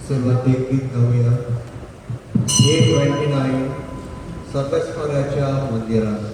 सुरुवातीक गीत गाऊया. 829 सर्वेश्वराच्या मंदिरात.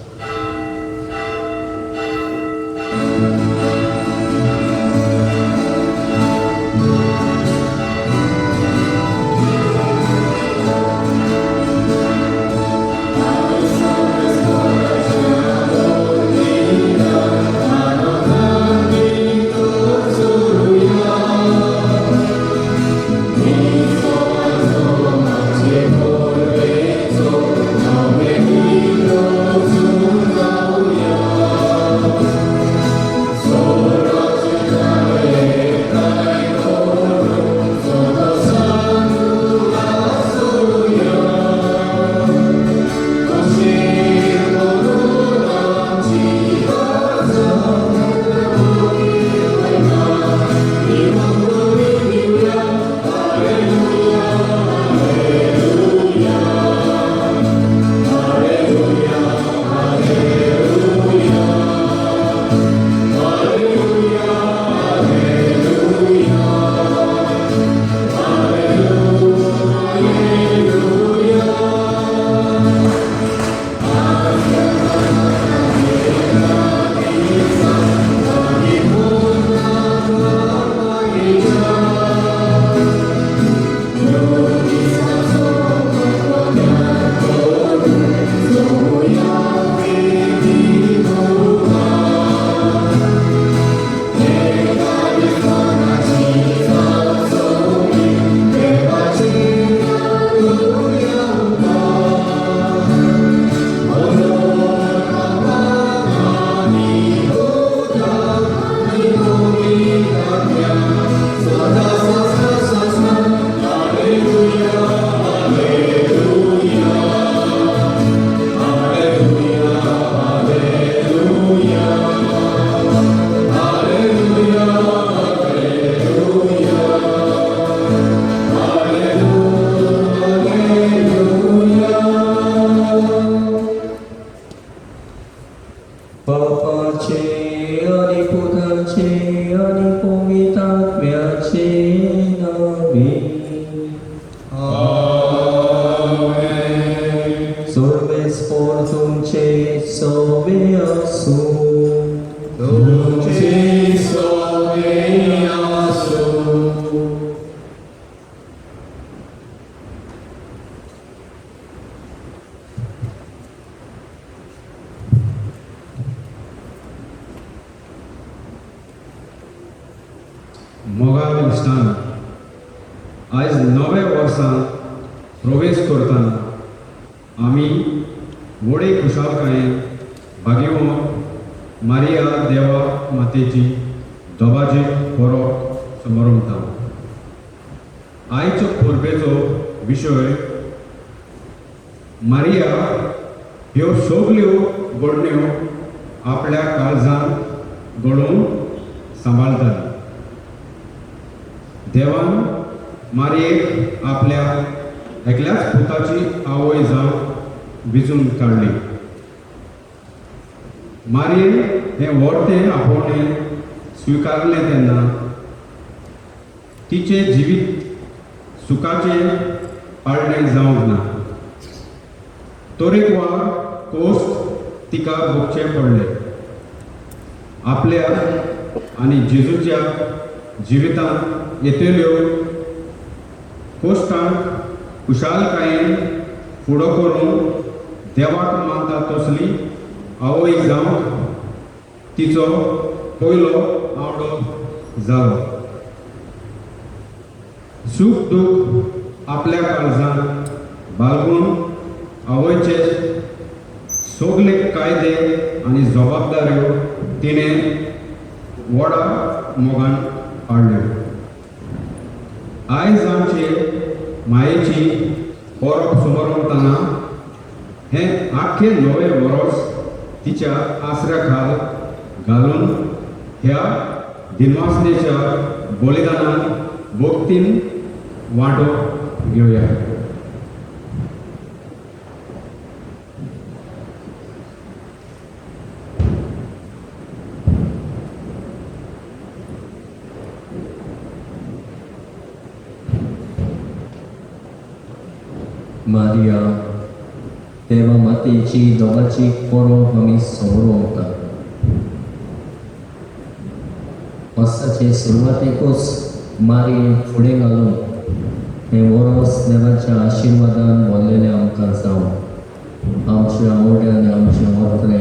मोगाळ इश्टान आयज नव्या वर्सांत प्रवेश करतना आमी व्हडे खुशालकायेन भाग्यवंत मारिया देवा मातेची दोबाजी बरो समारंभता. आयच्या परबेचो विशय मारिया ह्यो सगल्यो घडण्यो आपल्या काळजान घडोवन सांबाळटाली. देवान मारयेक आपल्या एकल्याच पुताची आवय जावन विचून काडली. मारयेन हें व्हडतें आपोवणें स्विकारलें तेन्ना तिचें जिवीत सुखाचें पाळणें जावंक ना. तरेकवार कोस्त तिका भोगचें पडलें. आपल्या आनी जेजूच्या जिवितांत येतल्यो कोश्टांक खुशालकायेन फुडो करून देवाक मानता तसली आवय जावंक तिचो पयलो आवडो जालो. सूख दूख आपल्या काळजान बाळगून आवयचे सगळे कायदे आनी जबाबदाऱ्यो तिणें व्हडा मोगान पाळल्यो. आयज आमचे मायेची परब समारंभताना हें आख्खें नवें वर्स तिच्या आसऱ्या खाल घालून ह्या दिनवासनेच्या बलिदानान भक्तीन वांटो घेवया. 마리아, 대वा मातेची दोगाची पोरं आमी समोर वता. वर्साचे सुरवातेकूच मारी फुडें घालून हें वरोस देवाच्या आशिर्वादान भरलेलें आमकां जावं. आमचे आवडे आनी आमचे वखरे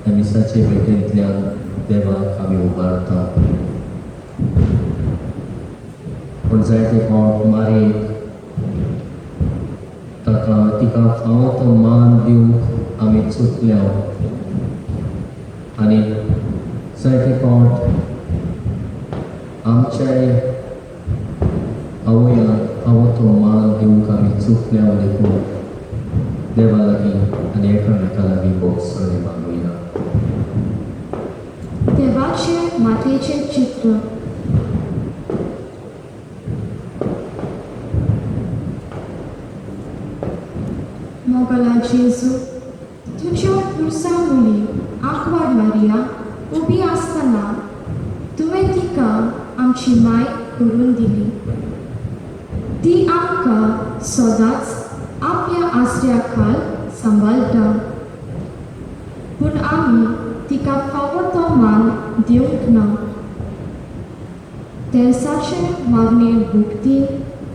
ह्या मिसाचे भेटेंतल्यान देवाक आमी उबारता. पूण जायते फावट मारयेक तिका फावो तो मान दिवंक आमी चुकल्या आनी जायते फावट आमच्याय आवयाक फावो तो मान दिवंक आमी चुकल्या देखून देवा लागीं आनी एकामेका लागीं भोग सणे मागुया. देवाचे मातेचे चित्र. मोगला जेजू, तुज्या पुरसांगुली आंकवार मारिया उबी आसतना तुवें तिका आमची माय करून दिली. ती आमकां सदांच आपल्या आसऱ्या खाल सांबाळटा. पूण आमी तिका फावो तो मान दिवंक ना. तेरसाचे मागणे भुक्ती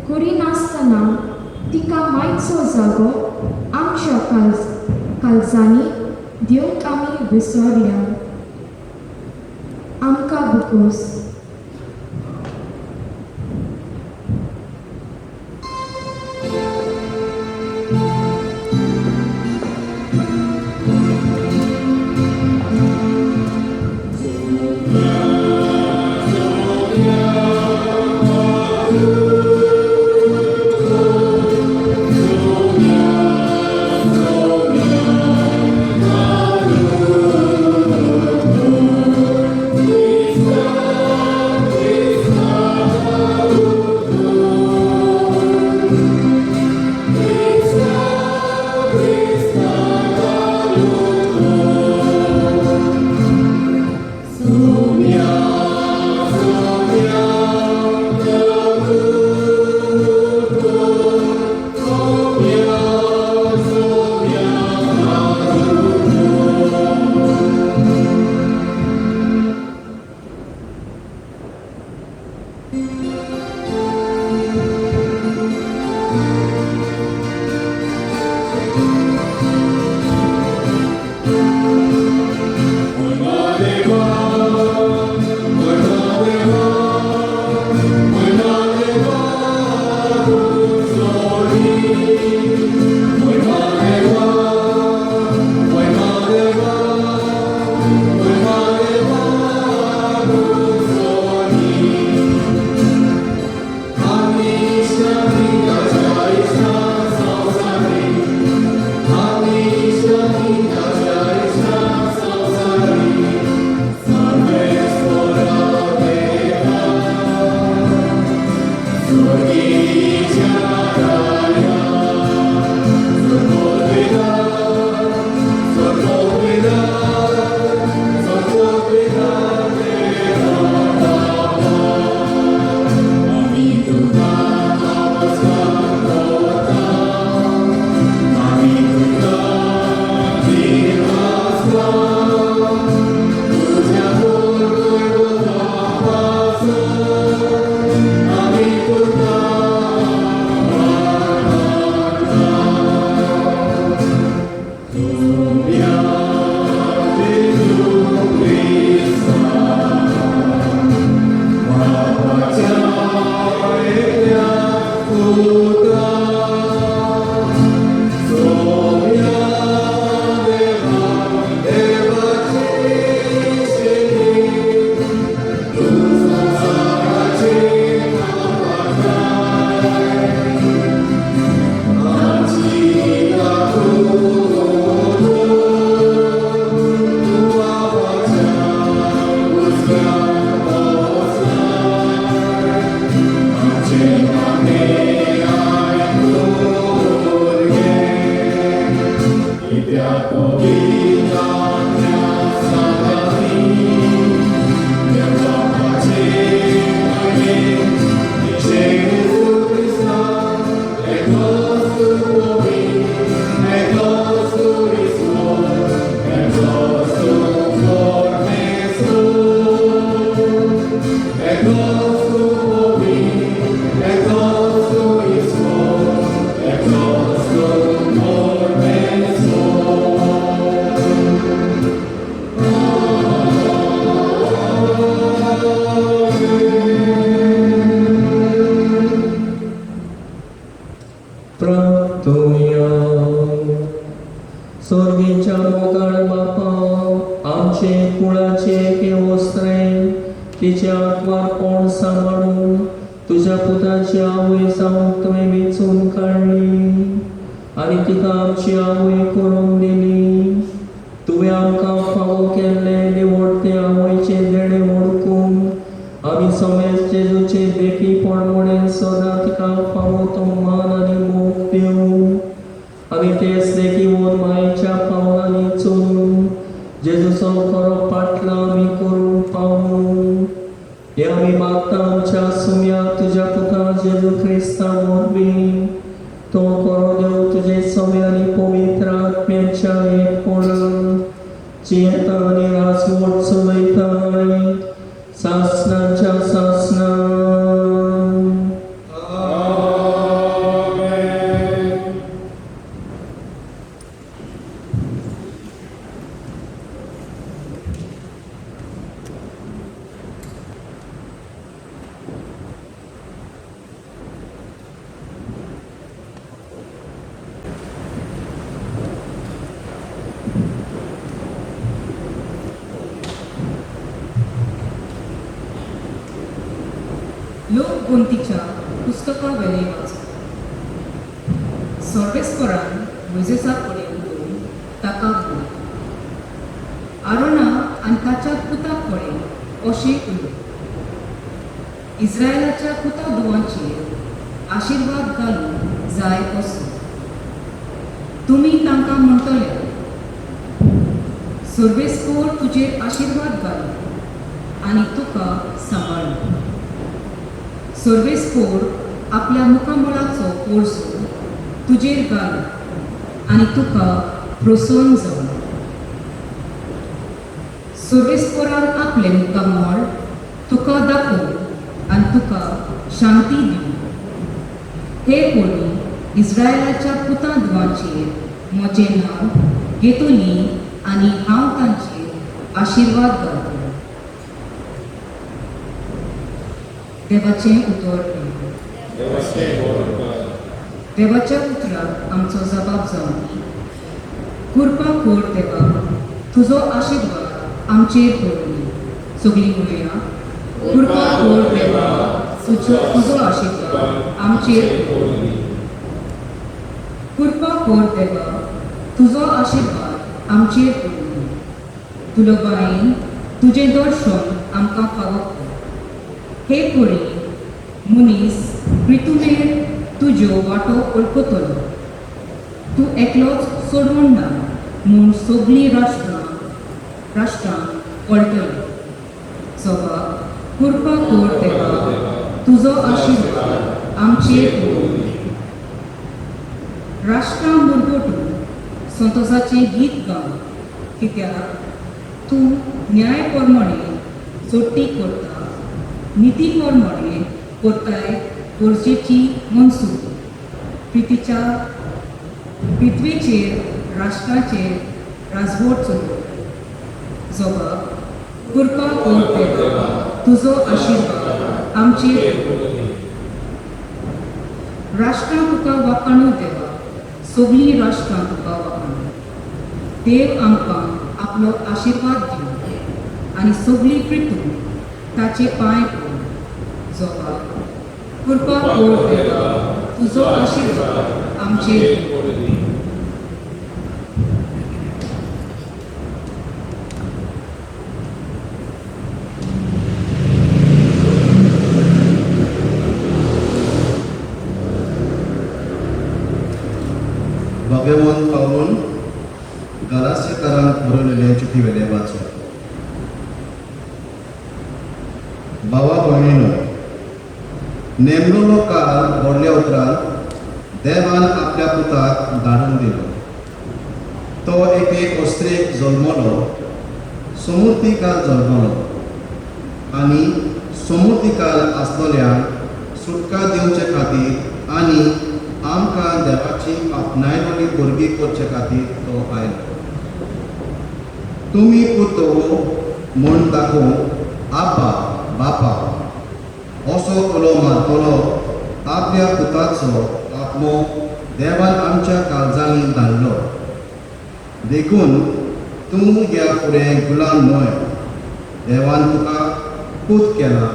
करिनासतना तिका मायचो जागो आमच्या काळजांनी दिवंक आमी विसरल्या. आमकां बुकोस. Amen. तुया स्वर्गीच्या मोगाळ बापा आमचे कुळाचे के वस्त्रे तिच्या आत्मार्पण सांभाळून तुझ्या पुताची आवय जाऊन तुवें वेचून काढली आणि तिका आमची आवय करून दिली. तुवें आमकां फावो केल्ले निवडते आवयचे देणे ओळखून आमी समेज जेजूचे देखीपण म्हणून सदां तिका फावो तो मान आनी मोग दिवं. आमी तेच देखीवन मायेच्या पावलांनी चलून जेजूचो खरो पाटला आमी करून पावूं. हे आमी मागता आमच्या सुम्या तुझ्या पुता जेजू क्रिस्ता वरवीं. तो खरो देव तुजे समे आनी पवित्र आत्म्याच्या एकपणान जियेता आनी राजवट चलयताय सासणाच्या सासणां. लोकगुंतीच्या पुस्तका वेले वाचून सर्वेस्परान मोजेसा कडेन उलोवन ताका म्हणलें, आरोना आनी ताच्या पुता कडेन अशें उलय, इस्रायलाच्या पुता दुवांचेर आशिर्वाद घालूंक जाय असो. तुमी तांकां म्हणटले, सर्वेस्पर तुजेर आशिर्वाद घालूं आनी तुका सांबाळूं. सर्वेस्पर आपल्या मुखामळाचो कोळसो तुजेर घालूं आनी तुका प्रसन्न जावं. सर्वेस्परान आपले मुखामळ तुका दाखोवन आनी तुका शांती दिवं. हे कोणी इस्रायलाच्या पुतांदवांचेर म्हजें नांव घेतली आनी हांव तांचेर आशिर्वाद घालतलें. देवाचें उतर. देवाच्या उतराक आमचो जबाब जावन, कृपा कर देवा, तुजो आशिर्वाद आमचेर पडूं. सगळीं म्हणया, कृपा कर देवा, तुजो आशिर्वाद आमचेर पडूं. कृपा कर देवा, तुजो आशिर्वाद आमचेर पडूं. तुलो बायेन तुजें दर्शन आमकां फावो कर. हे कोणी मनीस पृथ्वीर तुज्यो वाटो वळखतलो. तूं एकलोच सोडवण ना म्हूण सगळीं राष्ट्रां कळटली. सवा कृपा कर देवा, तुजो आशिर्वाद आमचेर पडूं. राष्ट्रां मुरगोटून संतोशाचें गीत गाव, कित्याक तूं न्याय प्रमाणे जोडटी करता, नीती प्रमाणे करताय गरजेची मनसूब. पृथ्वीचेर राष्ट्राचेर राजवट चलोवं. जबाब कृपा कर देवा, तुजो आशिर्वाद आमचेर पडूं. राष्ट्रां तुका वाखाणू देवा, सगळीं राष्ट्रां तुका वाखाणू. देव आमकां आपलो आशिर्वाद दिवं आनी सगळीं पृथ्वी ताचे पांय पडूं. जबाब कृपा कर देवा, तुजो आशिर्वाद आमचेर पडूं. भगवान पावून गलासेकारांक बरयलेले चिठी वेले वाचून. भावा भयणीनो, नेमलेलो काळ व्हडल्या उपरांत देवान आपल्या पुताक धाडून दिलो. तो एके अस्त्रेक जल्मलो, समृद्धीकाल जल्मलो आनी समृद्धीकाल आसलेल्यांक सुटका दिवचे खातीर आनी आमकां देवाची आपणायलोली भुरगीं करचे खातीर तो आयलो. तुमी पुतो म्हूण दाखोवंक आब्बा बापा असो उलो मारतलो आपल्या पुताचो आत्मो देवान आमच्या काळजांनी धाडलो. देखून तूं ह्या फुडें गुलाम न्हय. देवान तुका पूत केला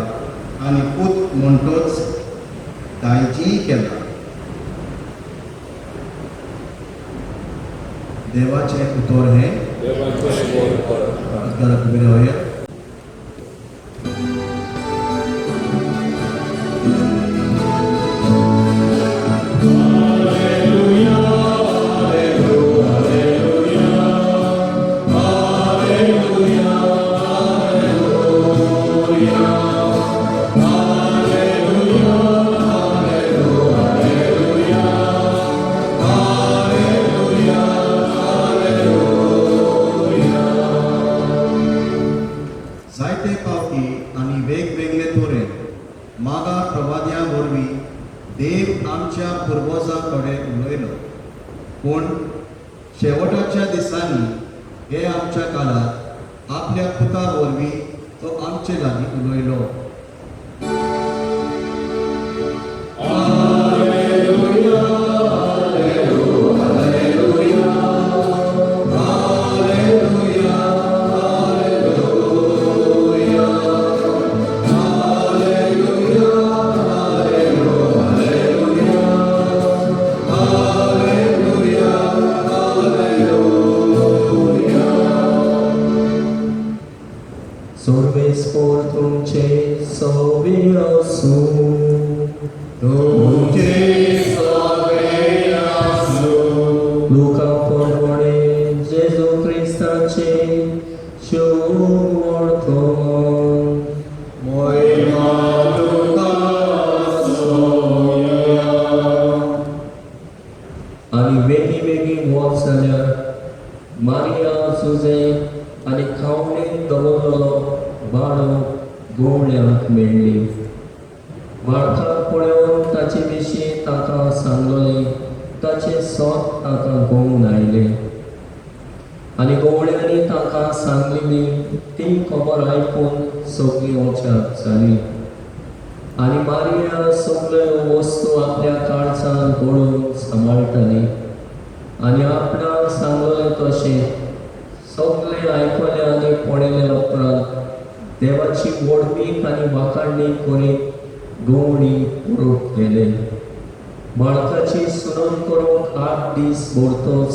आनी पूत म्हणटोच दायजी केला. देवाचें उतर हें घराक उबे रावया. जायते पावटी आनी वेगवेगळे तोरेन मागा प्रवाद्यां वरवीं देव आमच्या पुर्वजां कडेन उलयलो. पूण शेवटाच्या दिसांनी हे आमच्या काळात आपल्या पुता वरवीं तो आमचे लागीं उलयलो. Sorvespor तुमचे सोबे असू. लुका प्रमाणे जेजू ख्रिस्ताचे शुभ वर्तमान. आनी बेगी बेगी वच जाल्यार मारिया जुजे आनी खावणेक दवरलेलो बाळो गवळ्यांक मेळ्ळी. बाळकाक पळोवन ताचे विशीं ताका सांगलोलें ताचे सोत ताका गवून आयले. आनी गवळ्यांनी ताका सांगलेली ती खबर आयकून सगळीं ओचाक जाली. आनी मारिया सगळ्यो वस्तू आपल्या काळजांत घोळून सांबाळटाली. आनी आपणाक सांगलोलें तशें सगळे आयकले आनी पळयले उपरांत देवाची वडणीक आनी वाखाणणी करीत गवळी पळोवंक गेले. बाळकाची सुनोंद करूंक 8 दीस भरतोच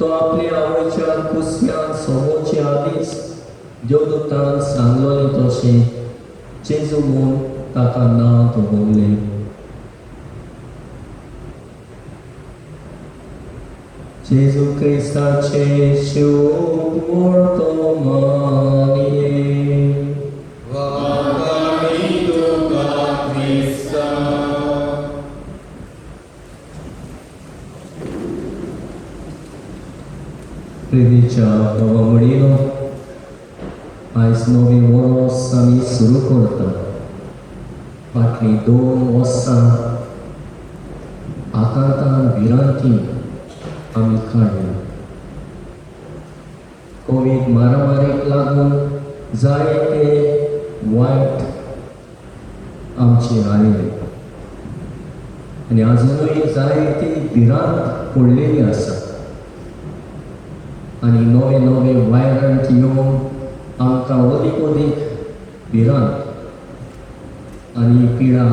तो आपल्या आवयच्या कुसक्यान सोमोवचे आदींच देवदूतान सांगलोलें तशें जेजू म्हूण ताका नांव दवरलें. जेजू क्रिस्ताचे शुभ वर्तमान ये. प्रितीच्या भावा-भयणीनो, आयज नवी वर्स आमी सुरू करता. फाटलीं 2 वर्सां आकांतान भिरांती आमी काडली. कोवीड महामारीक लागून जायते वायट आमचेर आयले आनी आजुनूय जायती भिरांत पडलेली आसा. आनी नवे नवे वायरंट येवन आमकां अदीक भिरांत आनी पिडा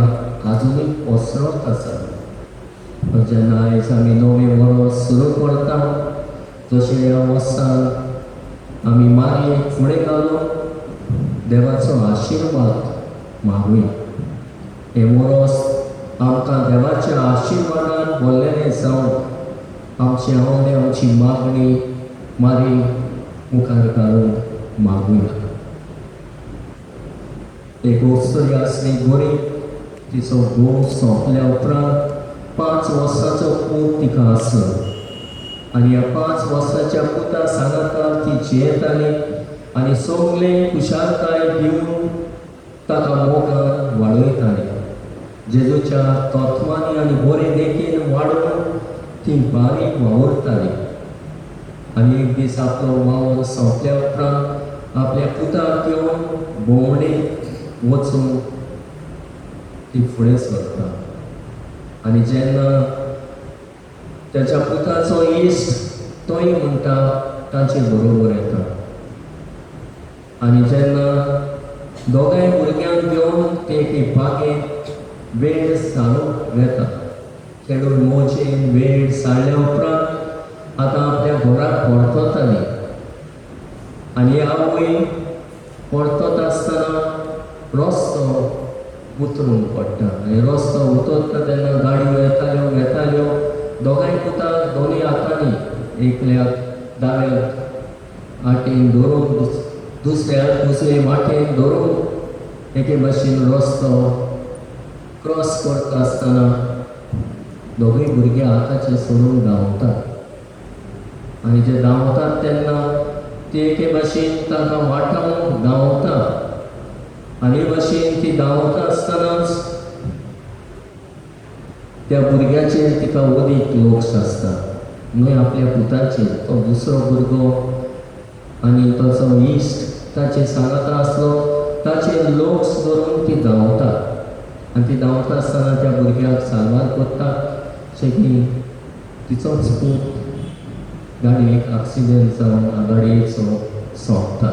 आजुनूय पसरत आसा. जेन्ना आयज आमी नवें वर्स सुरू करता तशें ह्या वर्सान आमी मारयेक फुडें घालून देवाचो आशिर्वाद मागुया. हे वर्स आमकां देवाच्या आशिर्वादान भरलेलें जावन आमचे आवडे आमची मागणी मारी मुखार घालून मागुया. एक वस्तू आसली बरी तिचो घोव सोंपल्या उपरांत 5 वर्सांचो पूत तिका आसलो आनी ह्या 5 वर्साच्या पुता सांगातार ती जियेताली आनी सगळे कुशालकाय दिवन ताका मोगान वाडयताली. जेजूच्या तत्वांनी आनी बरे देखीन वाडून ती बारीक वावरताली. आनी एक दीस आपलो वावर सोंपल्या उपरांत आपल्या पुताक घेवन भोंवडेक वचून ती फुडें सरता आनी जेन्ना त्याच्या पुताचो इश्ट तोय म्हणटा ताचे बरोबर येता आनी जेन्ना दोगांय भुरग्यांक घेवन ते एके बागेंत वेळ सारूंक वेता खेळून मोजेन वेळ सारल्या उपरांत आतां आपल्या घराक परतताली आनी आवय परतत आसतना रस्तो उतरून पडटा आनी रस्तो उतरता तेन्ना गाडयो येताल्यो दोगांय पुताक दोनूय हातांनी एकल्याक दाव्याक आटेन धरून दुसऱ्याक दुसरे वाटेन धरून एके भाशेन रस्तो क्रॉस करता आसतना दोगूय भुरगे हाताचे सोडून धांवतात आनी जे धांवतात तेन्ना ते एके भाशेन ताका वाटावून धांवता आनी भाशेन ती धांवता आसतनाच त्या भुरग्याचेर तिका ओदीक लोक्स आसता न्हय आपल्या पुताचेर तो दुसरो भुरगो आनी ताचो इश्ट ताचे सांगता आसलो ताचेर लोक्स धरून ती धांवता आनी ती धांवता आसतना त्या भुरग्याक सारवार करता अशें की तिचोच पूत गाडयेक एक्सिडेंट जावन गाडयेचो सोंपता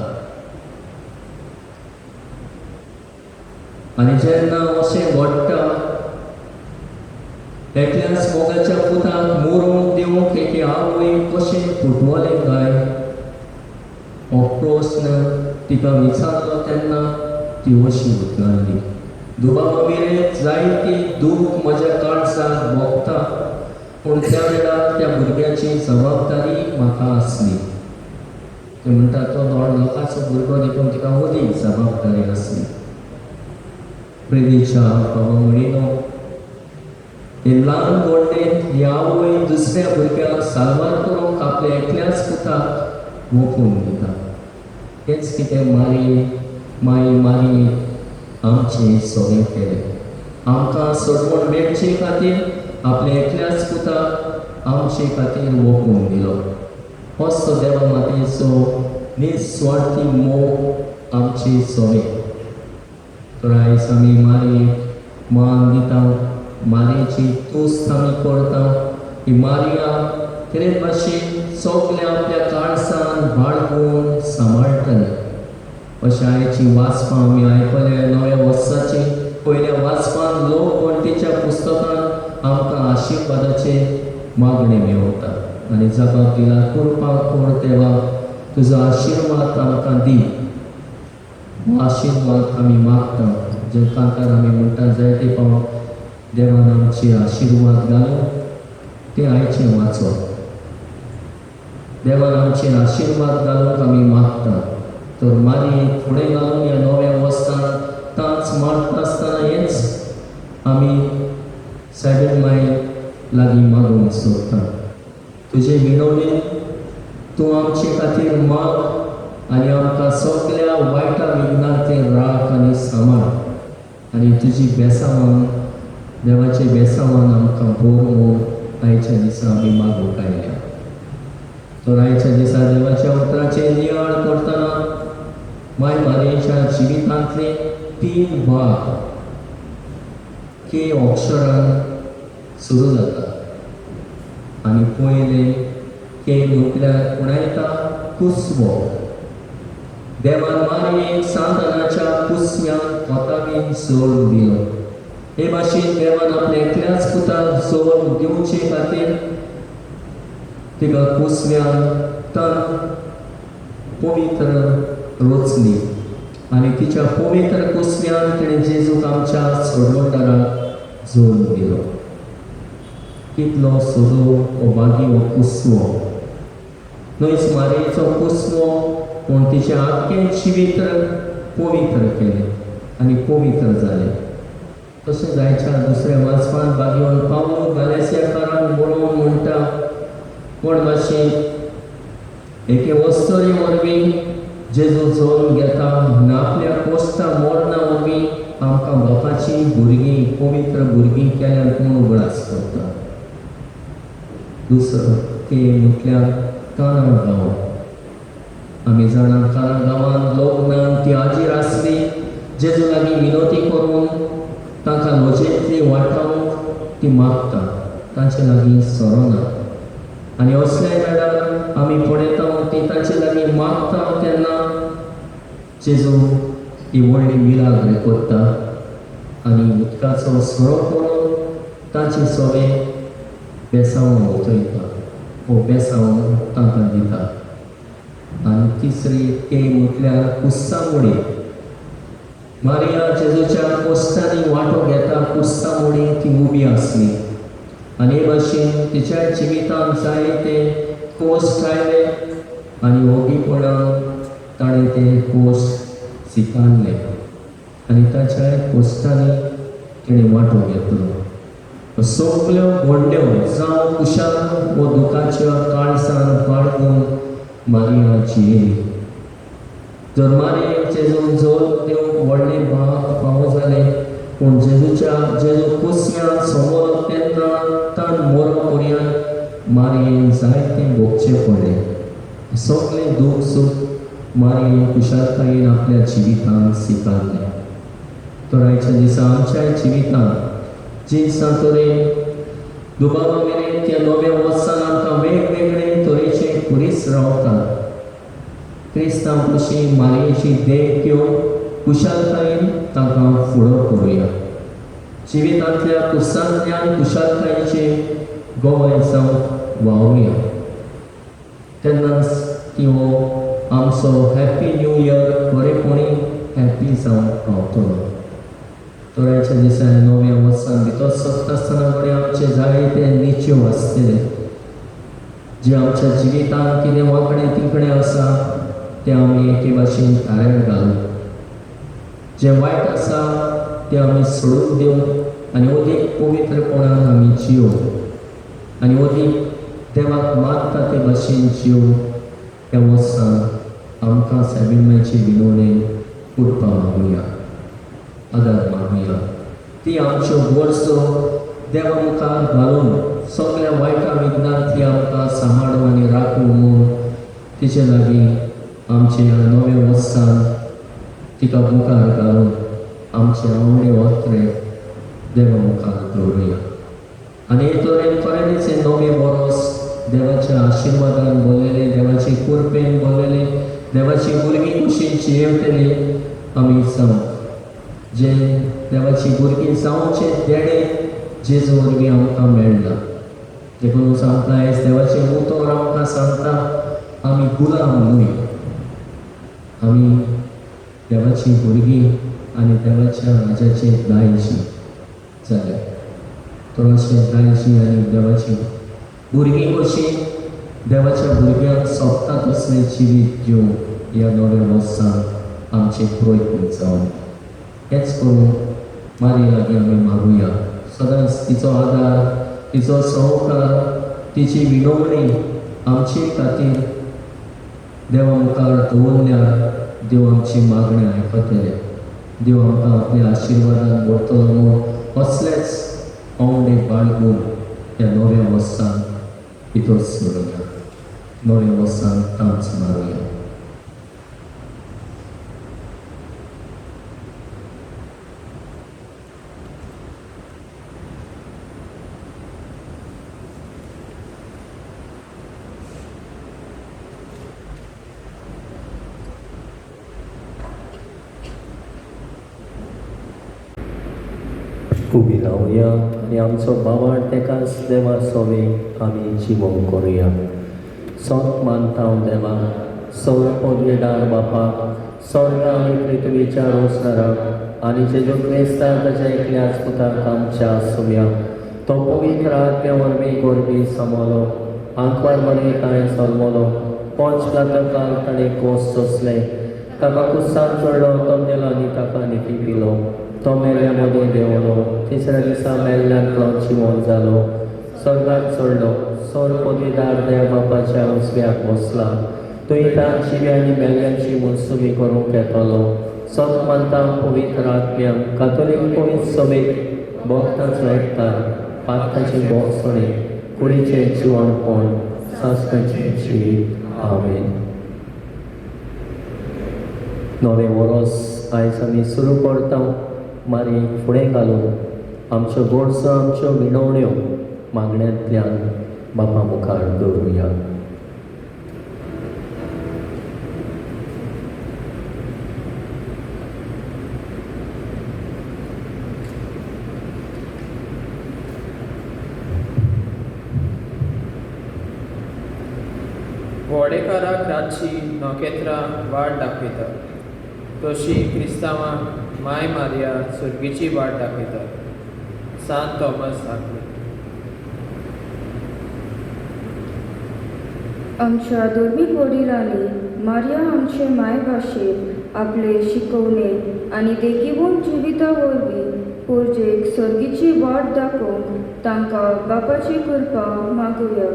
आनी जेन्ना अशें घडटा एकल्याच मोगाच्या पुताक मोरोवन दिवंक एके आवय कशें फुटवलें काय हो प्रस्न तिका विचारलो तेन्ना ती अशी उतरली दुबावा मेरेन जायती दूख म्हज्या काळजाक भोगता पूण त्या वेळार त्या भुरग्याची जबाबदारी म्हाका आसली ते म्हणटा तो दोन लोकांचो भुरगो देखून तिका ओदीक जबाबदारी आसली प्रेमीच्या बाबा म्हणिनो हे ल्हान गोंडेन ही आवय दुसऱ्या भुरग्याक सारवार करूंक आपल्या एकल्याच पुताक मोपून दिता हेच कितें माई मारी आमचें सगळें केलें आमकां सोडवण मेळचे खातीर आपल्या एकल्याच पुताक आमचे खातीर मोपून दिलो होच तो देवा मातेचो निस्वार्थी मोग आमचे सगळें तर आयज आमी मारयेक मान दिता मारयेची तुस्त आमी करता ही मारया तेच भाशेन सगल्या आपल्या काळजान बाळगून सांबाळटली अशें आयची वाचपां आमी आयकले नव्या वर्साची पयल्या वाचपान लोक गणतीच्या पुस्तकान आमकां आशिर्वादाचे मागणे मेळटा आनी जबाब दिला कृपा कोण देवा तुजो आशिर्वाद आमकां दी हो आशिर्वाद आमी मागता जे कांतार आमी म्हणटा जायते पाव देवान आमचे आशिर्वाद घालून ते आयचे वाचप देवान आमचे आशिर्वाद घालूंक आमी मागता तर मारी फुडें घालून ह्या नव्या वर्सान तांच मारता आसतना हेच आमी सायबीण माय लागीं मागूंक सोदता तुजे विनवणेन तूं आमचे खातीर माग आनी आमकां सगल्या वायटा विघ्नांतल्यान राख आनी सांबाळ आनी तुजी बेसांवान देवाचे बेसांवान आमकां बोर आयच्या दिसा आमी मागूंक आयल्या तर आयच्या दिसा देवाच्या उतराचे नियाळ करतना माय मारयेच्या जिवितांतले 3 भाग के अक्षरान सुरू जाता आनी पयले के म्हटल्यार कोण येता कुस्वो देवान मारयेक साधनाच्या कुस्व्यान कोताबीन जोड दिलो हे भाशेन देवान आपल्या एकल्याच पुताक जोड दिवचे खातीर तिका कुस्व्यान तन पवित्र रोचली आनी तिच्या पवित्र कुस्व्यान तिणें जेजूक आमच्या सोडवणदाराक जोड दिलो कितलो सोदो हो बागी हो कुस्वो न्हयच मारयेचो कुस्वो पूण तिचें आख्खें जिवीत पवित्र केलें आनी पवित्र जालें तशें जायच्या दुसऱ्या वाचपान बागेवन पावलो गालेसियाकारांक बरोवन म्हणटा कोण भाशेन एके वस्तरी वरवीं जेजू जोडून घेता आनी आपल्या पोस्ता मोडना वरवीं आमकां बापाची भुरगीं पवित्र भुरगीं केल्यार कोण उगडास करता दुसरो ते म्हटल्यार कानां गांव आमी जाणा कानां गांवांत लग्नान ती हाजीर आसली जेजू लागीं विनोती करून तांकां लजेंतली वाटावूंक ती मागता तांचे लागीं सरोना आनी असल्या वेळार आमी पळयता ती तांचे लागीं मागता तेन्ना जेजू ही व्हडली मिलाग्र करता आनी उदकाचो सरो करून तांचे सवे बेसांव वतयता वो बेसांव तांकां दिता आनी तिसरी ते म्हटल्यार कुस्सामुडी मारिया जेजूच्या कोश्टांनी वांटो घेता कुस्सामुडी ती उबी आसली आनी हे भाशेन तिच्या जिवितांत जायते कोश्ट आयले आनी ओगीपणान ताणें ते कोश्ट स्विकारले आनी ताच्या कोश्टांनी तिणें वांटो घेतलो सगल्यो व्हडल्यो जावं कुशाल वो दुखाच्या काळजान बाळगून मारिया जियेली जर मारिये जेजू जोर दिवंक व्हडले फावो जाले पूण जेजू कुसम्यान समोर तेन्ना ताण मोरो पर्यंत मारियेन जायते भोगचे पडले सगळे दूख सूख मारियेन कुशालकायेन आपल्या जिवितांत स्विकारले तर आयच्या दिसा आमच्या जिवितांत जिन्सां तरेन दुबावा मेरेन त्या नव्या वर्सान आमकां वेगवेगळे तरेचे कुरीस रावतात क्रिस्तांव कशी मारियेची देख घेवन कुशालकायेन तांकां फुडो करुया जिवितांतल्या कुसांतल्यान कुशालकायेचे गोवाय जावं वावुया तेन्नाच तिवो आमचो हॅप्पी न्यू इयर बरेपणी हॅप्पी जावंक पावतलो तोराच्या दिसा नव्या वर्सान भितर सत्ता आसतना फुडें आमचे जायते निच्यो आसतले जे आमच्या जिवितांत कितें वांकडे तिकडे आसा ते आमी एके भाशेन ताळ्यार घालूं जे वायट आसा ते आमी सोडून दिवन आनी अदीक पवित्रपणान आमी जियोवं आनी अदीक देवाक मानता ते भाशेन जियोवं ह्या वर्सान आमकां साबिण्याचे विनवणेन उरपा मागुया आदार मागुया ती आमच्यो वर्सो देवा मुखार घालून सगळ्या वायटा विघ्नांतली आमकां सांबाळूं आनी राखूं म्हूण तिचे लागीं आमचे ह्या नव्या वर्सान तिका मुखार घालून आमचे आवडे वत्रे देवा मुखार दवरुया आनी हे तरेन खरेंच हे नवे वर्स देवाच्या आशिर्वादान भरलेले देवाचे कृपेन भरलेले देवाची भुरगीं कशी जियेवतली आमी जावं जे देवाची भुरगीं जावचे देणे जेजू वरवीं आमकां मेळना देखून सांगता आयज देवाचे उतर आमकां सांगता आमी गुलाम न्हय आमी देवाची भुरगीं आनी देवाच्या राजाचे दायजी जाले तर अशें दायजी आनी देवाची भुरगीं कशी देवाच्या भुरग्यांक सोबता तसलें जिवीत घेवन ह्या नव्या वर्सान आमचे प्रयत्न जावन हेच करून मारी लागीं आमी मागुया सदांच तिचो आदार तिचो सहकार तिची विनवणी आमचे खातीर देवा मुखार दवरल्यार देव आमची मागणी आयकतले देव आमकां आपल्या आशिर्वादान भरतलो म्हूण असलेच पावंडे बाळगून ह्या नव्या वर्सान भितर सरुया नव्या वर्सान तांच मारुया उबी रावया आनी आमचो बाबाळ तेकाच देवा सोवे आमी जिवोवंक करुया सोत मानता हांव देवा सौर पदवेदार बापाक स्वर्ग आनी पृथ्वीच्या रोसदाराक आनी जेजू क्रिस्ताक ताच्या एकल्याच पुताक आमच्या सोव्या तो पवित्र आत्म्या वरवीं गोरबी समोलो आंकवार बरे कांय सरमोलो पोंच काल ताणें कोस सोंसले ताका कुस्सान चडलो तो मेलो आनी ताका निकी पिलो तो मेल्या मदीं देंवलो तिसऱ्या दिसा मेल्ल्यांतलो जिवंत जालो स्वर्गाक चडलो सौर पदवीदार देव बापाच्या उजव्याक बसला तुवें तां जिव्या आनी मेल्ल्यांची मनसुबी करूंक येतलो सत मानता पवित्र आत्म्याक कातोलीक पवित्र सभेक भक्तांचो एकठांय पातकाची भोगसणी कुडीचें जिवणपण सासणाचें जिवीत आमेन. नवें वरस आयज आमी सुरू करता मारी फुडें घालून आमच्यो गोडसो आमच्यो विणवण्यो मागण्यांतल्यान बापा मुखार दवरुया. व्हडेकाराक रातची नोखेत्रां वाट दाखयता तशी क्रिस्तांवांक माय मारिया सुर्गेची वाट दाखयता. सांत थॉमस आख्ले. आमच्या धर्मीक वडिलांनी मारिया आमचे मायभाशेत आपले शिकवणे आनी देखीवन जिविता वरवीं पोरजेक सर्गीची वाट दाखोवंक तांकां बापाची कृपा मागुया.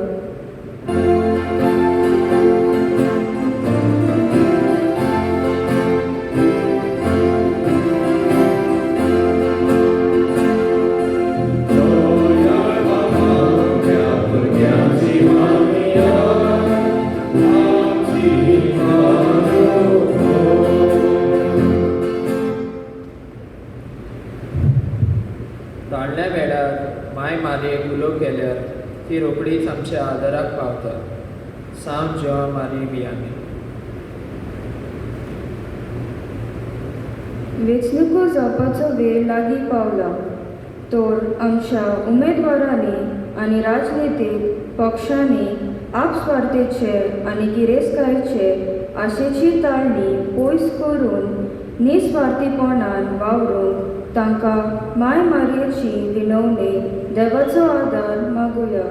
धाडल्या वेळार माय मारयेक उलो केल्यार ती रोखडीच आमच्या आदाराक पावता. सांत जोआ मारी बियामी. वेंचणुको जावपाचो वेळ लागीं पावला तर आमच्या उमेदवारांनी आनी राजनितीक पक्षांनी आपस्वार्थेचे आनी गिरेस्तकायेचे आशेची ताळणी पयस करून निस्वार्थीपणान वावरूंक तांकां माय मारयेची विनवणी देवाचो आदार मागुया.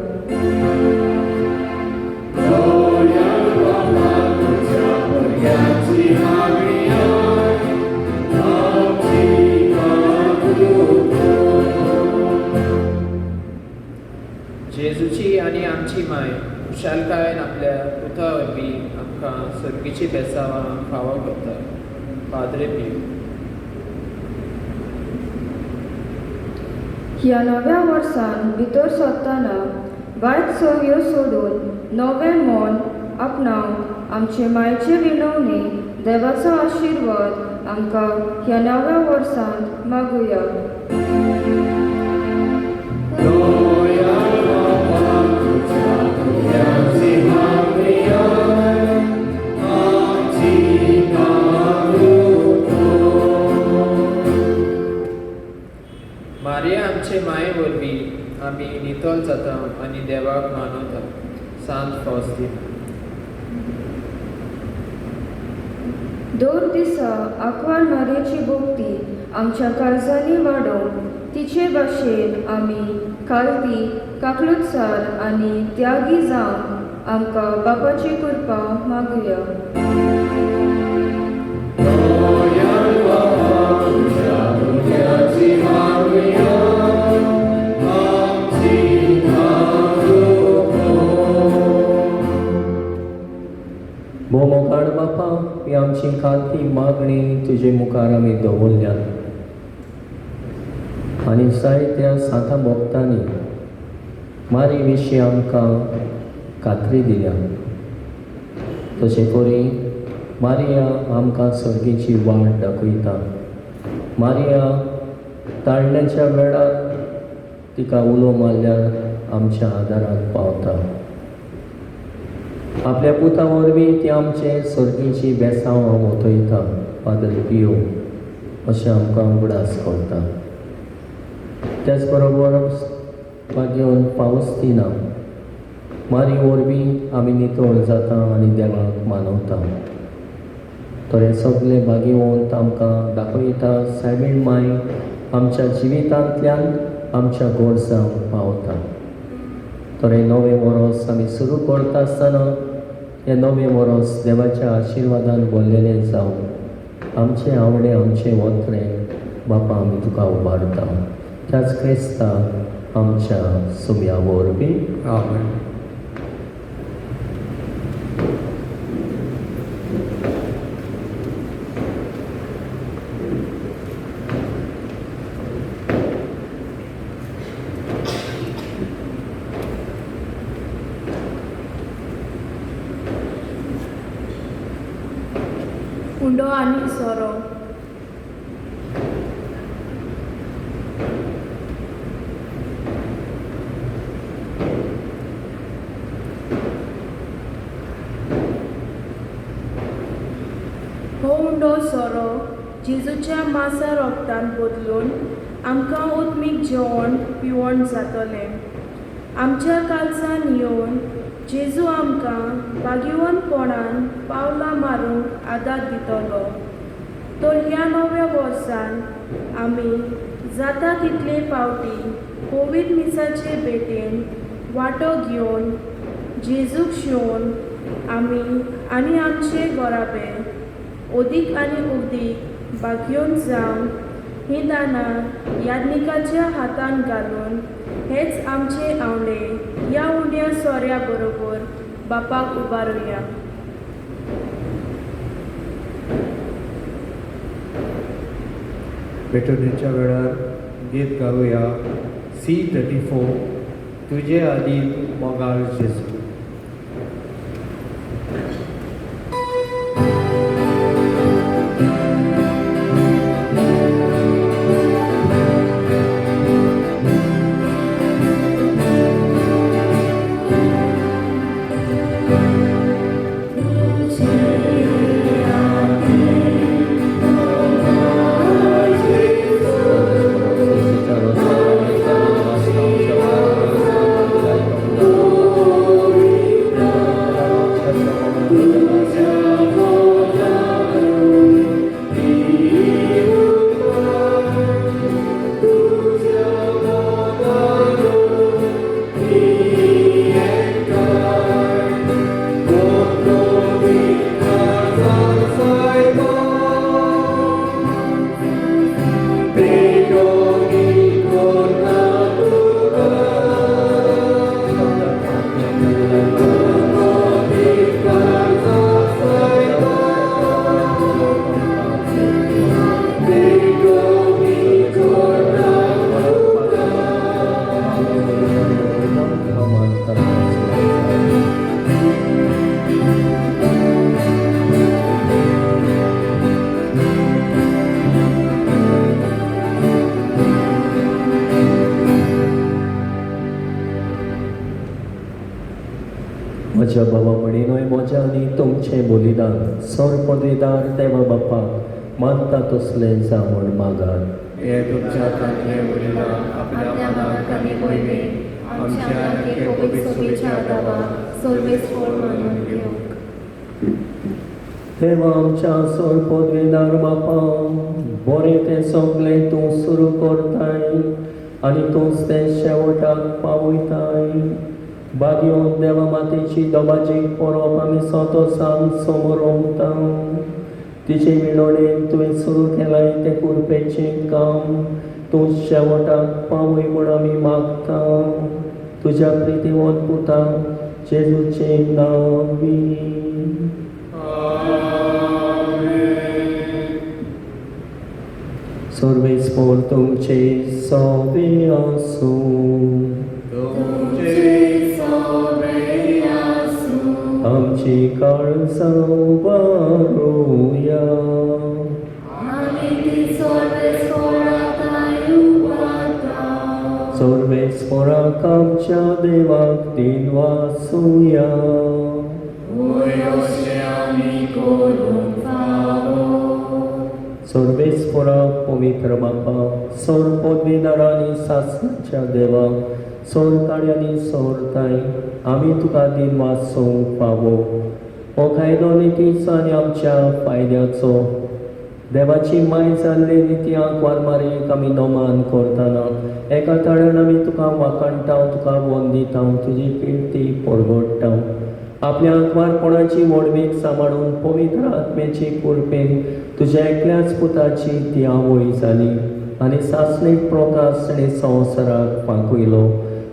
जेजूची आनी आमची माय खुशालकायेन आपल्या पुता वरवीं आमकां सर्गीची बेसावां फावो करता. पाद्रे पीव. ह्या नव्या वर्सान भितर सरतना वायट सवयो सोडून नवें मन आपणावंक आमचे मायचे विनवणी देवाचो आशिर्वाद आमकां ह्या नव्या वर्सांत मागुया. मारिया आमचे माये वरवीं आमी नितोल जाता आनी देवाक मानवता. सांत फॉस्तीन. दर दिसा आंकवार मारयेची भोवती आमच्या काळजांनी वाडोवंक तिचे भाशेन आमी खालती काकलुतसार आनी त्यागी जावंक आमकां बापाची कृपा मागुया. भो मोकाण बापा, ही आमची खालती मागणी तुजे मुखार आमी दवरल्या आनी जायत्या सांता भक्तांनी मारी विशीं आमकां खात्री दिल्या. तशें करी मारिया आमकां सर्गेची वाट दाखयता. मारिया ताळण्याच्या वेळार तिका उलो मारल्यार आमच्या आदाराक पावता. आपल्या पुता वरवीं ती आमचे सर्गेची बेसांव ओतयता. पाद्रे पियो अशें आमकां उगडास करता. त्याच बरोबर मागीर फावस्तिना मारी वरवीं आमी नितळ जाता आनी देवाक मानवता. तर हे सगळे भागिवंत आमकां दाखयता सायबीण माय आमच्या जिवितांतल्यान आमच्या गोडसांक पावता. तर हे नवें वर्स आमी सुरू करता आसतना हे नवें वर्स देवाच्या आशिर्वादान भरलेलें जावं. आमचे आवडे आमचे वत्रे बापा आमी तुका उबारता. त्याच क्रिस्ताक आमच्या सुम्या वरवीं आमेन. उंडो आनी सोरो. हो उंडो सोरो जेजूच्या मासा रोगतान बदलून आमकां उत्मीक जेवण पिवण जातलें. आमच्या काळजान येवन जेजू आमकां बागिवनपणान पावलां मारूंक आदार दितलो. तर ह्या नव्या वर्सान आमी जाता तितले फावटी कोवीड मिसाचे भेटेन वांटो घेवन जेजूक शिवून आमी आनी आमचे घोराबे ओदीक आनी उदीक बागयोन जावन हीं दानां याज्ञिकाच्या हातान घालून हेच आमचे आवडे ह्या उंड्या सोऱ्या बरोबर बापाक उबारुया. भेटवणीच्या वेळार गीत गावया C34 तुझे आदी मोगाळ जेजू. म्हज्या भावा भयणीनोय म्हज्या आनी तुमचें बलिदान सोर पदवीदार देवा बापाक मानता तसलें जावण मागात. हे तुमच्या हातांतलें बलिदान आपल्या मनाक आनी पयले आमच्या आनी पवित्र सोबीच्या आदावा सोर्वेस्फोर मानून घेवंक. देवा आमच्या सोर पदवीदार बापा बरें तें सगलें तूं सुरू करताय आनी तूंच तें शेवटाक पावयताय. बागयोन देवा मातेची दोबाजीक परोप आमी सोतोसान समोर ओंपता. तिचे विणवणेन तुवें सुरू केलाय तें कुरपेचें काम तूं शेवटाक पावय म्हूण आमी मागता. तुज्या प्रितीवंत पुता जेजूचें नांवी. सर्वेस्फोर तुमचे सोबे आसूं. आमची काळजां उबारुया. सर्वेस्फोराक आमच्या देवाक दिन वासुया. सर्वेस्फोराक पवित्र बापा सोर पदवीदार आनी सासणाच्या देवा सोर काड्यांनी सोरताय आमी तुका दिन वाचूंक फावो. हो कायदो नितीचो आनी आमच्या फायद्याचो देवाची माय जाल्ले नित्याक वारमारीक आमी नोमान करतना एका तळ्यान आमी तुका वाखाणटा तुका वंदिता तुजी किर्ती परगडटा. आपल्या आंकवारपणाची वडवीक सांबाळून पवित्र आत्म्याची कुरपेन तुज्या एकल्याच पुताची ती आवय जाली आनी सासणीक प्रकाश आनी संवसाराक पांकयलो.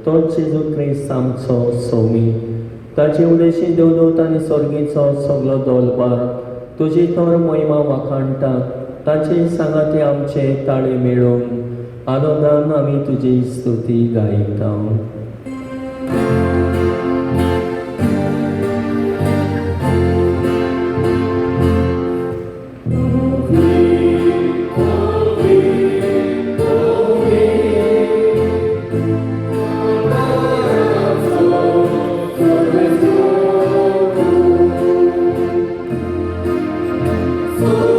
तो जेजू क्रिस्त आमचो सोमी. ताचे उदेशी देवदूत आनी सर्गीचो सगलो दलबार तुजी तर महिमा वाखाणटात. ताचे सांगाते आमचे ताळे मेळून आनंदान आमी तुजी स्तुती गायता. Oh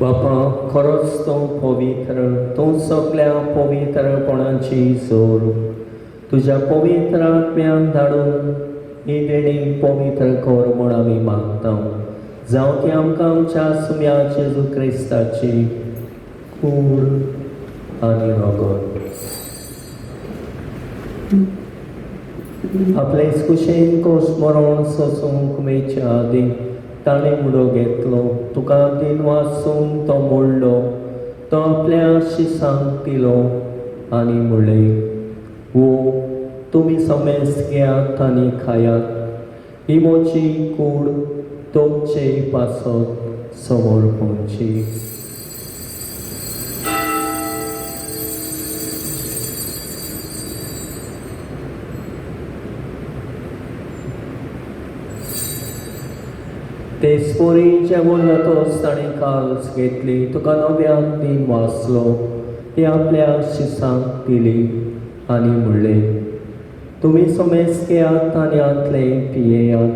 बापा खरोच तो पवित्र, तो सगळ्या पवित्रपणाची जोर तुझ्या पवित्र आत्म्यान धाडून ही देणी पवित्र कर म्हूण आमी मागता. जावं ती आमकां आमच्या सुम्या जेजू क्रिस्ताची कूड आनी रगत आपले कुशेन कोसमरोण सोसूंक मेळच्या आदी ताणें उडो घेतलो. तुका दिन वाचून तो मोडलो, तो आपल्या शिसांक दिलो आनी म्हणलें, वो तुमी समेस्त घेयात आनी खायात, ही म्हजी कूड तुमचे पासत समर्पणची. ते स्पोरी जेवण जातोच ताणें काल्स घेतली, तुका नव्यान दिन वाचलो, ती आपल्या शिसांक दिली आनी म्हणलें, तुमी समेस्त घेयात आनी आतले पियेयात,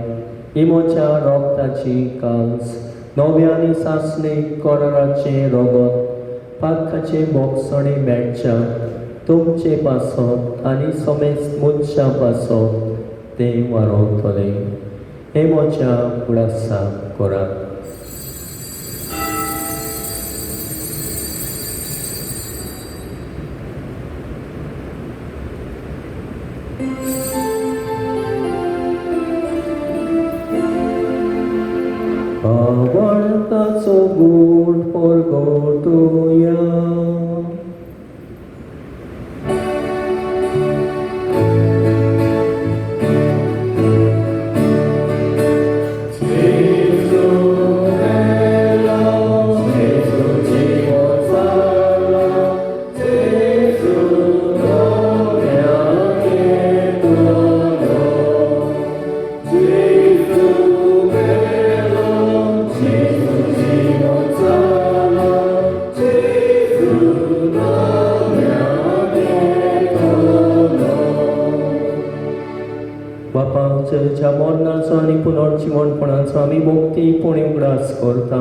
ही म्हज्या रोगताची काल्स, नव्यानी सासणीक कोराचे रगत, पातकाचे बोगसणे मेळच्या तुमचे पासत आनी समेस्त मनशा पासत ते वारोवतले. हे म्हज्या कुडासाक करात. आवडताचो गूढ परगटुया. बापाच्या मरणाचो आनी पुनर्जिवणपणाचो आमी भोक्तीपणी उगडास करता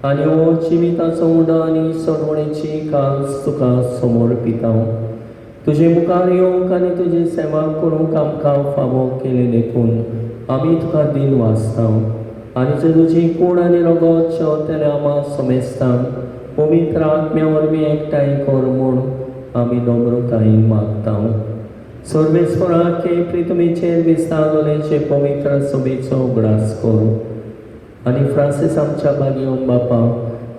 आनी हो जिविताचो उडा आनी सडवणेची काल्स तुका समर्पिता. तुजे मुखार येवंक आनी तुजी सेवा करूंक आमकां फावो केले देखून आमी तुका दिन वाचता आनी तुजी कूड आनी रगत शेवतेले आमा समेस्तान पवित्र आत्म्या वरवीं एकठांय कर म्हूण आमी नम्रतायेन मागता. सर्वेस्वराचे प्रितमेचेर विस्तारलेचे पवित्र सभेचो उगडास कर आनी फ्रांसीस आमच्या बागयोन बापा,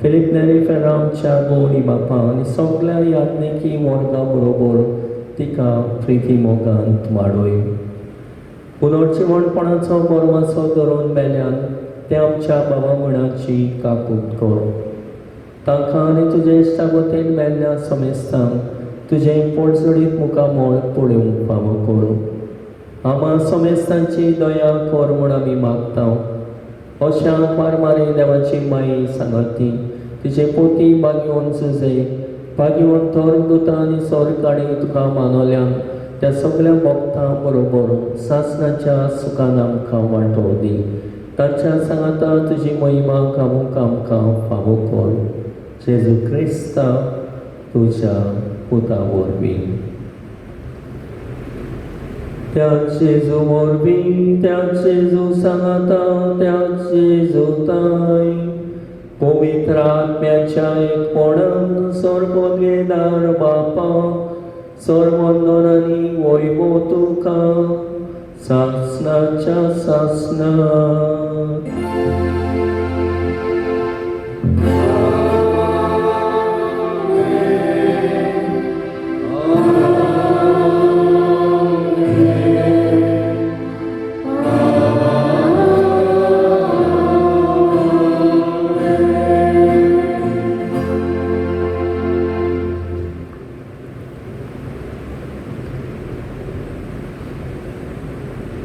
फिलीप नेरी फेरा आमच्या गोवणी बापा आनी सगळ्या याज्ञिकी वर्गा बरोबर तिका प्रिती मोगांत वाडय. पुनर्जिवणपणाचो बोरमाचो धरून मेल्यान ते आमच्या भावा मणाची काकूट कर. तांकां आनी तुजे इश्टागोतेन मेल्ल्या समेस्तांक तुजें पडझडीत मुखामोळ पळोवंक फावो कर. आमा समेस्तांची दया कर म्हूण आमी मागता. अशा पारमारी देवाची माई सांगाती तिचे पोती बागयोन झुजे बागयोन धर्मदूता आनी सरकाडी तुका मानवल्यान त्या सगळ्या भक्तां बरोबर सासणाच्या सुखान आमकां वांटो दी. ताच्या सांगाता तुजी महिमा गावूंक आमकां फावो कर. जेजू क्रिस्ता तुज्या पुता वरवीं. त्या जेजू वरवीं, त्या जेजू सांगाता, त्या जेजू ताय पवित्र आत्म्याच्या एकपणान सर्वोद्गेदार बापा सर्वंदन आनी वैभव तुका सासणाच्या सासणात.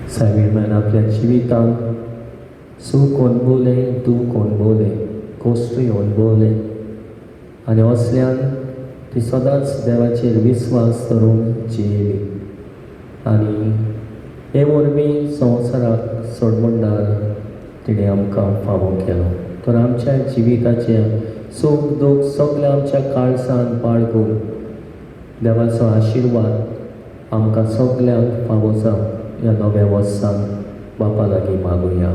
सायबीण आपल्या जिवितांत सूख अनुभवलें, दूख अनुभवलें, कोश्टूय अनुभवलें आनी असल्यान ती सदांच देवाचेर विस्वास धरून जियेली आनी हे वरवीं संवसाराक सोडमंडार तिणें आमकां फावो केलो. तर आमच्या जिविताचे सुख दूख सगळे आमच्या काळजान बाळगून देवाचो आशिर्वाद आमकां सगल्यांक फावो जावं ह्या नव्या वर्सान बापा लागीं मागुया.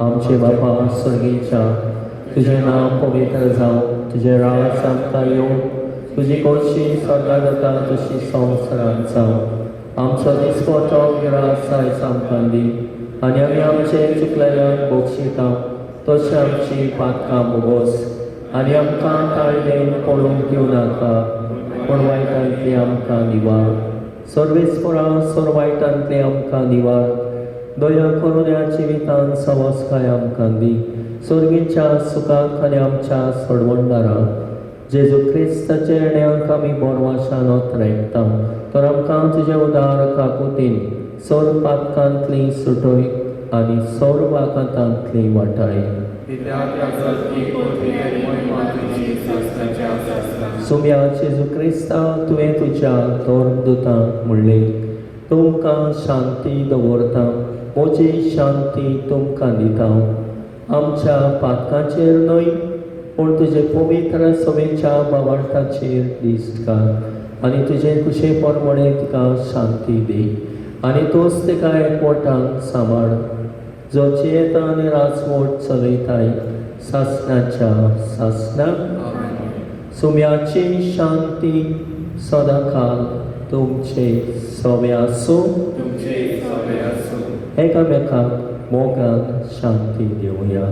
आमचे बापा स्वर्गीच्या, तुझें नांव पवित्र जावं, तुजें राज आमकां येवं, तुजी खोशी स्वर्गांत जाता तशी संवसारांत जावं. आमचो दिसपतो गिरास आयज आमकां दी, आनी आमी आमचे चुकलेल्यांक बक्षिता तशें आमची पातकां बोगोस, आनी आमकां ताळमेन पडूंक दिवं नाका, पूण वायटांतली आमकां निवार. सर्वेस्परा सर वायटांतली आमकां निवार. दया करून ह्या जिवितांत सवस्काय आमकां दी. सर्गीच्या सुखाक आनी आमच्या सोडवणदारा जेजू क्रिस्ताचे येण्याक आमी बोरवाशान रेडटा, तर आमकां तुज्या उदार काकुतीन सर पातकांतली सुटय आनी सर वाकांतांतली वाटाय. सुम्या जेजू क्रिस्ता तुवें तुज्या धर्मदुतांक म्हणलें, तुमकां शांती दवरता, म्हजी शांती तुमकां दिता. आमच्या पातकांचेर न्हय पूण तुजे पवित्र सवेच्या बावार्थाचेर दिसता आनी तुजे कुशे परमणे तिका शांती दी, आनी तोच तिका एकवटान सांबाळ, जो चेत आनी राजवट चलयताय सासणाच्या सासणाक. सुम्याची शांती सदांकाल तुमचे सवे आसूं. एकामेकाक मोगान शांती दिवया.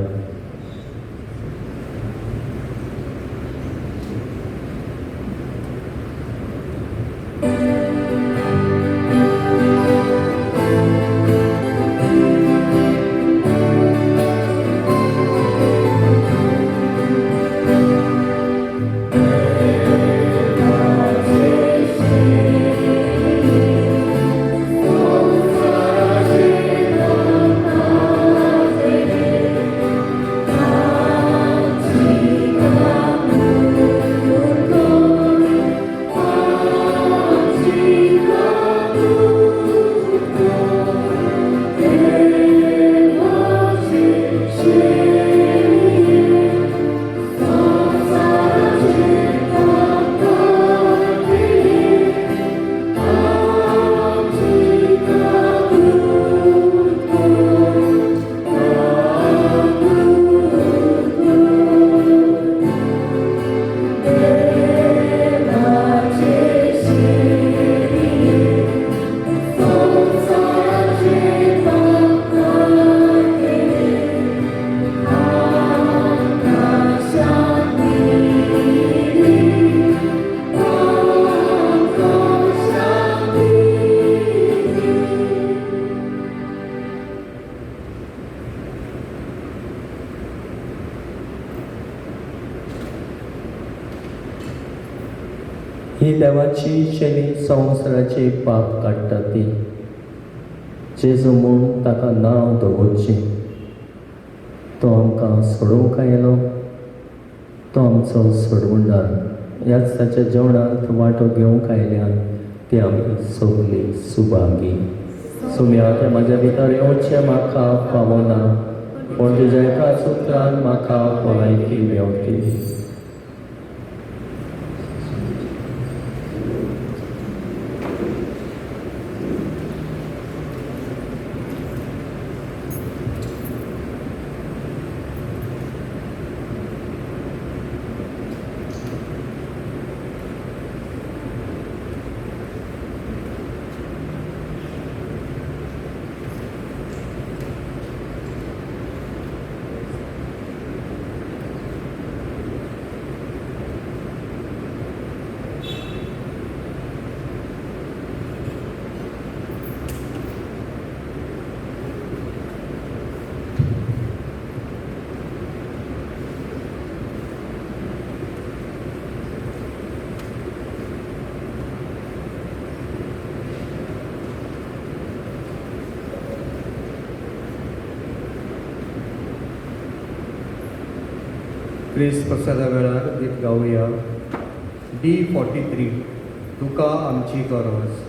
ही देवाची शैली संवसाराचे पाप काडटा ती. जेजू म्हूण ताका नांव दवरचें. तो आमकां सोडूंक आयलो, तो आमचो सोडवणदार. ह्याच ताच्या जेवणांत वांटो घेवंक आयल्यान ती आमी सगळीं सुभागी. सुम्या ते म्हाज्या भितर येवचें म्हाका फावना, पूण तुज्या एका सुत्रान म्हाका भलायकी मेळटली. क्रिस्त प्रसादा वेळार गीत गावया. D43 तुका आमची गरज.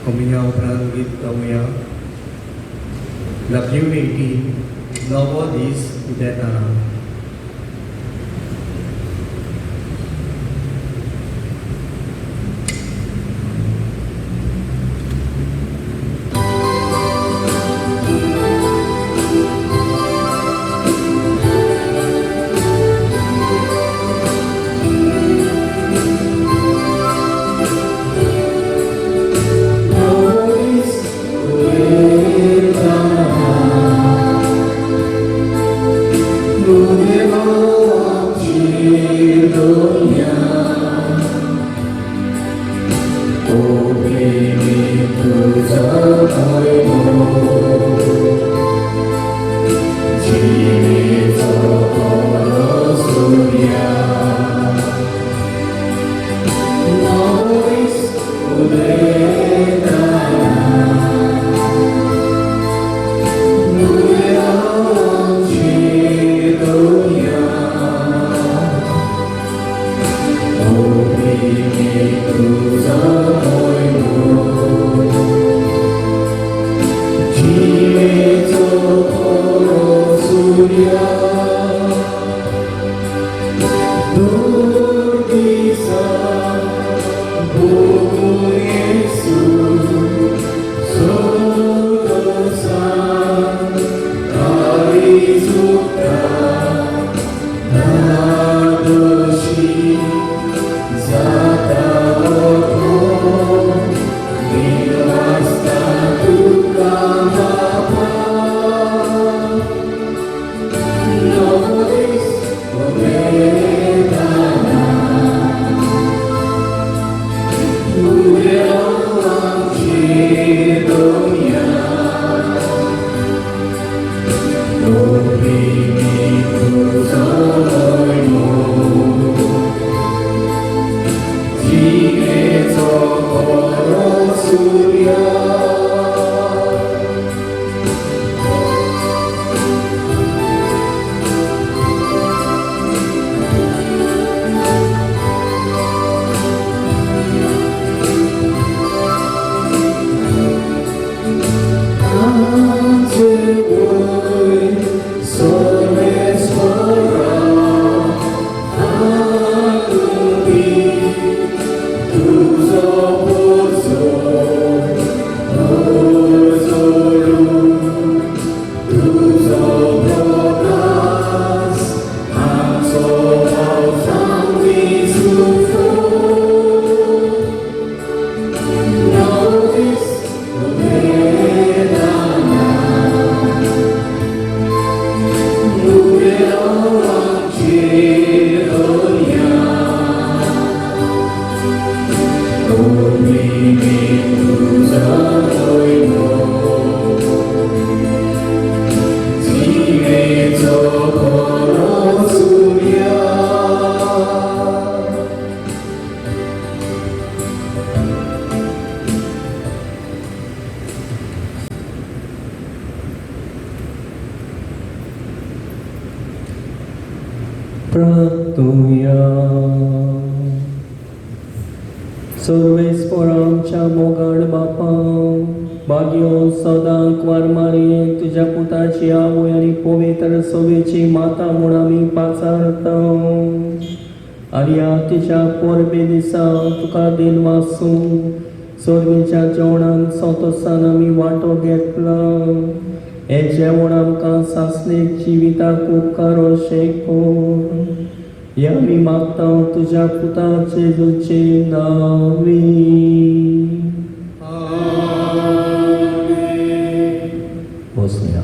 Kominya उपरांत गीत गाऊया. Love 18 नवो दीस उदेताना. Lord. प्रार्थुया. सर्वेस्पर आमच्या मोगाड बापा, भाग्यो सदांक वारमारी तुझ्या पुताची आवय आनी पवित्र सवेची माता म्हूण आमी पाचारता. आनी तिच्या पोरबे दिसा तुका दिन वासून सर्वेच्या जेवणान संतोषान आमी वांटो घेतला. हे जेवण आमकां सासणेक जिविताक उपकार अशें कोर. हे आमी मागता तुज्या पुता जेजूचे नांवी. बसया.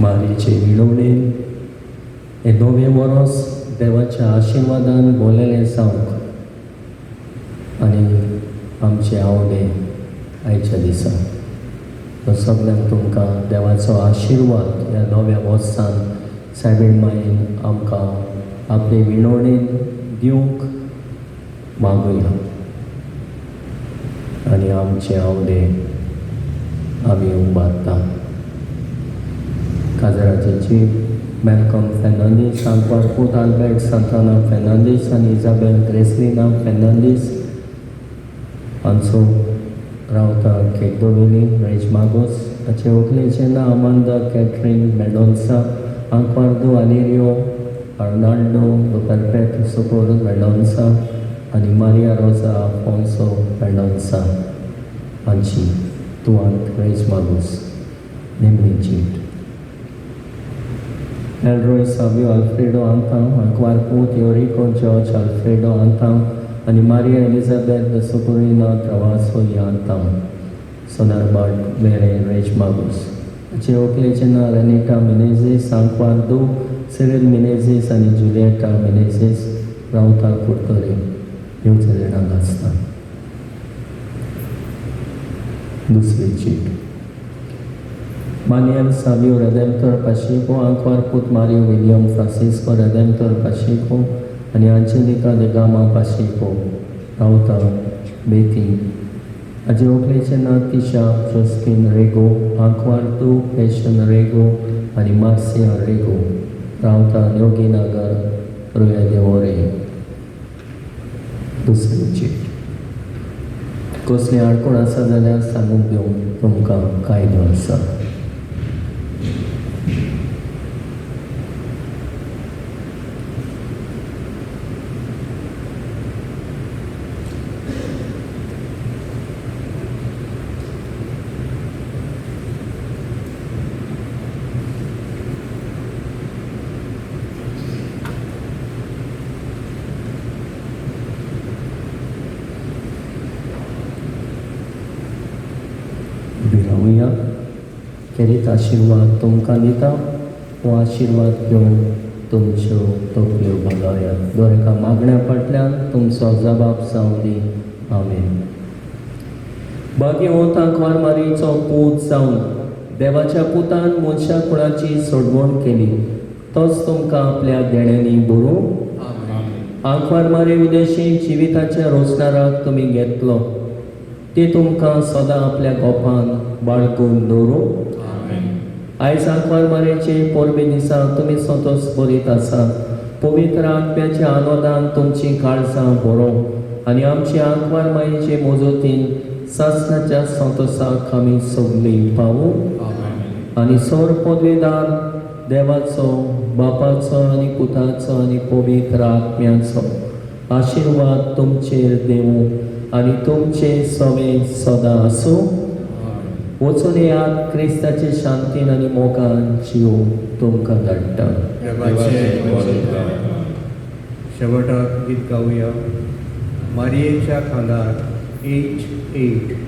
मारीचे विणवणेन हे नवे वरस देवाच्या आशिर्वादान भोलेले जावंक आनी आमचे आवडे आयच्या दिसा सगळ्यांक तुमकां देवाचो आशिर्वाद ह्या नव्या वर्सान सायबीण मायेन आमकां आपले विणवणेन दिवंक मागुया. आनी आमचे आवडे आमी उबारता. काजराचे चीफ मॅलकॉम फेर्नांडीस, सांकवारपूत आल्बर्ट सांताना फेर्नांडीस आनी इजाबेल ग्रेसलिना फेर्नांडीस हांचो रावता केकडोवेली रेज मागोस. ताचे व्हंकलेचें नांव अमांदा कॅथरीन मेंडोन्सा. आंकवार्दो आलेरियो आर्नाल्डो दो परपेत सोकोर मेंडोन्सा आनी मारिया रोजा आफोन्सो मेंडोन्सा हांची तुवांत रेज मागोस नेमणेची. Elroy Savio Alfredo Antão, Anquarput Eurico George Alfredo Antão, and Maria Elizabeth de Socorrina Travaso Antão, Sonarbart Mere Reg Magus. Geoclejana Renita Menezes, Anquardo, Cyril Menezes, and Julieta Menezes, Rauta Curtori, Yuzelena Gasta. Dusri Chit. Manuel Savio Redemptor Pacheco, Anquarput Mario William Francisco Redemptor Pacheco, and Angelica de Gama Pacheco, Rauta Betty. Ajeoclechena Tisha Joskin Rego, Anquartu Passion Rego, and Marcia Rego, Rauta Yoginagar, Ruya de Ore. दुसरी कसली आडकोण आसा जाल्यार सांगून दिवंक तुमकां कायदो आसा. विरावया. केरीत आशिर्वाद तुमकां दिता. हो आशिर्वाद घेवन तुमच्यो तकल्यो बगायात. दर एका मागण्या फाटल्यान तुमचो जबाब जावं दी. आमेन. भाग्य तांकवार मारीचो पूत जावन देवाच्या पुतान मनशा कुळाची सोडवण केली. तोच तुमकां आपल्या देण्यांनी भरूं. आंकवार मारी उदेशी जिविताच्या रोजगाराक तुमी घेतलो. ते तुमकां सदां आपल्या गोपान बाळगून दवरूं. आयज आंकवार मारेचे पोरबे दिसा तुमी संतोश भरीत आसात. पवित्र आत्म्याचे आनंदान तुमची काळजां भरों आनी आमचे आंकवार मायेचे मोजोतीन सासणाच्या संतोशाक आमी सगळीं पावूं. आनी सौर पदवेदार देवाचो बापाचो आनी पुताचो आनी पवित्र आत्म्याचो आशिर्वाद तुमचेर देवूं आनी तुमचे सवे सदां आसूं. वचून येयात क्रिस्ताचे शांतीन आनी मोगान जीव तुमकां धाडटा. शेवटाक गीत गावया. मारयेच्या खांदार 8:8